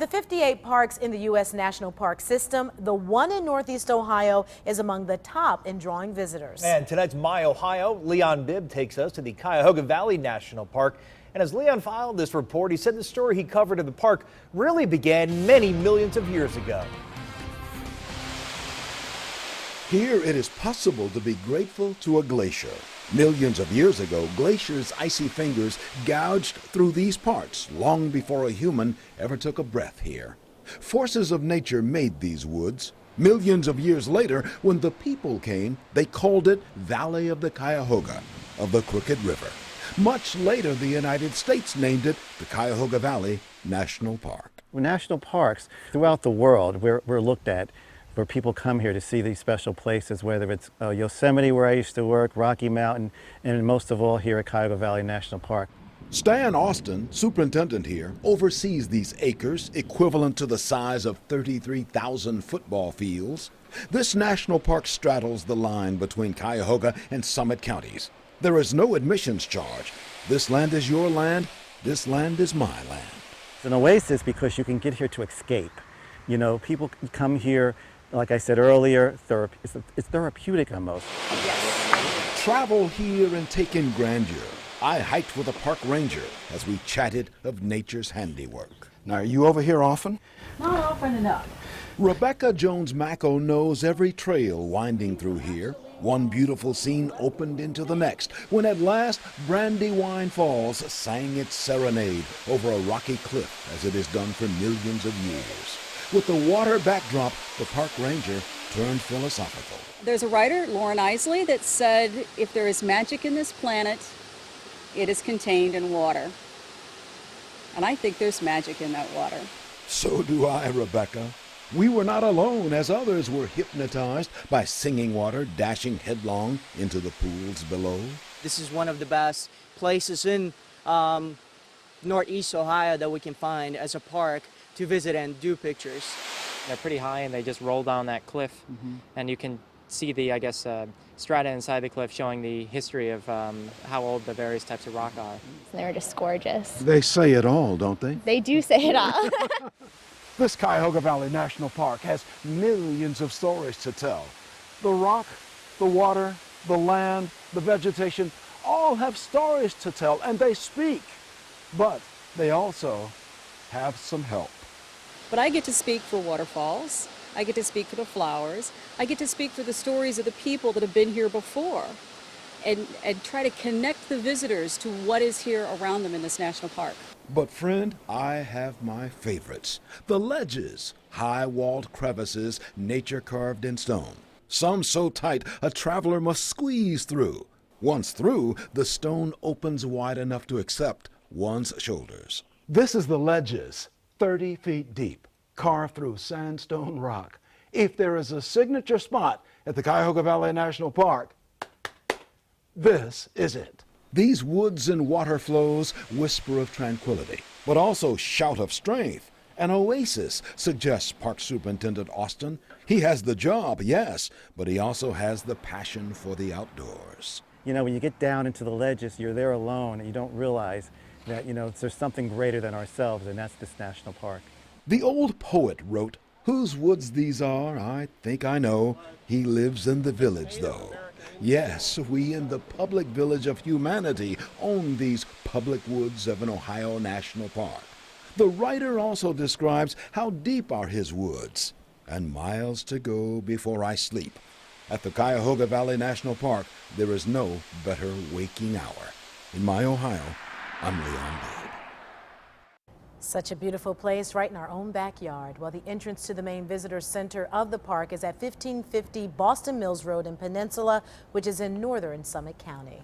the 58 parks in the U.S. National Park system, the one in Northeast Ohio is among the top in drawing visitors. And tonight's My Ohio, Leon Bibb takes us to the Cuyahoga Valley National Park. And as Leon filed this report, he said the story he covered in the park really began many millions of years ago. Here it is possible to be grateful to a glacier. Millions of years ago, glaciers' icy fingers gouged through these parts long before a human ever took a breath here. Forces of nature made these woods. Millions of years later, when the people came, they called it Valley of the Cuyahoga, of the Crooked River. Much later, the United States named it the Cuyahoga Valley National Park. National parks throughout the world we're looked at where people come here to see these special places, whether it's Yosemite, where I used to work, Rocky Mountain, and most of all here at Cuyahoga Valley National Park. Stan Austin, superintendent here, oversees these acres equivalent to the size of 33,000 football fields. This national park straddles the line between Cuyahoga and Summit counties. There is no admissions charge. This land is your land. This land is my land. It's an oasis because you can get here to escape. You know, people come here, like I said earlier, it's therapeutic almost. Yes. Travel here and take in grandeur. I hiked with a park ranger as we chatted of nature's handiwork. Now, are you over here often? Not often enough. Rebecca Jones-Macco knows every trail winding through here. One beautiful scene opened into the next when at last Brandywine Falls sang its serenade over a rocky cliff as it has done for millions of years. With the water backdrop, the park ranger turned philosophical. There's a writer, Lauren Isley, that said, if there is magic in this planet, it is contained in water. And I think there's magic in that water. So do I, Rebecca. We were not alone as others were hypnotized by singing water dashing headlong into the pools below. This is one of the best places in Northeast Ohio that we can find as a park to visit and do pictures. They're pretty high and they just roll down that cliff, and you can see the, strata inside the cliff showing the history of how old the various types of rock are. They're just gorgeous. They say it all, don't they? They do say it all. This Cuyahoga Valley National Park has millions of stories to tell. The rock, the water, the land, the vegetation, all have stories to tell, and they speak. But they also have some help. But I get to speak for waterfalls. I get to speak for the flowers. I get to speak for the stories of the people that have been here before and try to connect the visitors to what is here around them in this national park. But friend, I have my favorites. The ledges, high-walled crevices, nature carved in stone. Some so tight a traveler must squeeze through. Once through, the stone opens wide enough to accept one's shoulders. This is the ledges, 30 feet deep, carved through sandstone rock. If there is a signature spot at the Cuyahoga Valley National Park, this is it. These woods and water flows whisper of tranquility, but also shout of strength. An oasis, suggests Park Superintendent Austin. He has the job, yes, but he also has the passion for the outdoors. You know, when you get down into the ledges, you're there alone and you don't realize that, there's something greater than ourselves, and that's this national park. The old poet wrote, "Whose woods these are, I think I know. He lives in the village, though." Yes, we in the public village of humanity own these public woods of an Ohio National Park. The writer also describes how deep are his woods, and miles to go before I sleep. At the Cuyahoga Valley National Park, there is no better waking hour. In my Ohio, I'm Leon Bibb. Such a beautiful place right in our own backyard. Well, the entrance to the main visitor center of the park is at 1550 Boston Mills Road in Peninsula, which is in northern Summit County.